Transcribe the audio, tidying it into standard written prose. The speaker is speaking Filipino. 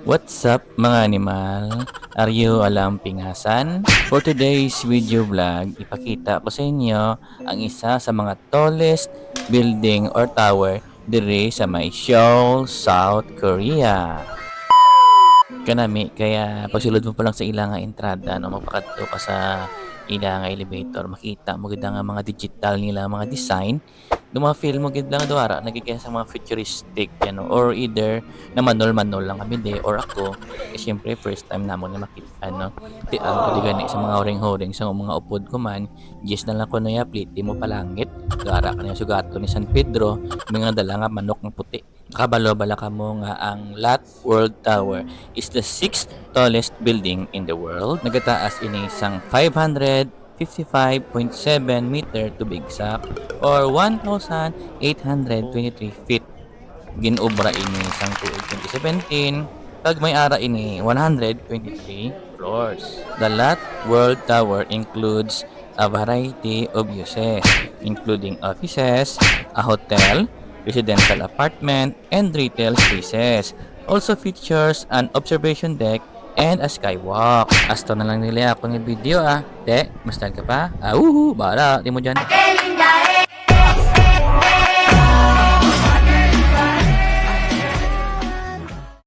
What's up mga animal? Are you alam pingasan? For today's video vlog, ipakita ko sa inyo ang isa sa mga tallest building or tower dire sa may Seoul, South Korea. Kanami, kaya pagsulod mo pa lang sa ilang nga entrada, no, mapakadto ka sa ilang nga elevator, makita mo gid nga mga digital nila mga design. Do mga feel mo gid lang duara nagiging sa mga futuristic yan, no? Or either na manol-manol lang kami di or ako syempre first time namon nga makita ano ti ko di gani sa mga horing-horing sa mga upod ko man yes na lang ko na yaplit di mo palangit duara ka na sugato ni San Pedro mga dala nga manok ng puti kabalo-bala ka mo nga ang Lot World Tower is the sixth tallest building in the world. Nagataas ini isang 555.7 meter to be exact or 1,823 feet. Ginobra ini isang tuig 2017 kag may ara ini 123 floors. The Lot World Tower includes a variety of uses including offices, a hotel, residential apartment, and retail spaces. Also features an observation deck and a skywalk. Asto na lang nila ako ng video ah. Te, mastan ka pa? Ah, bara, di mo dyan.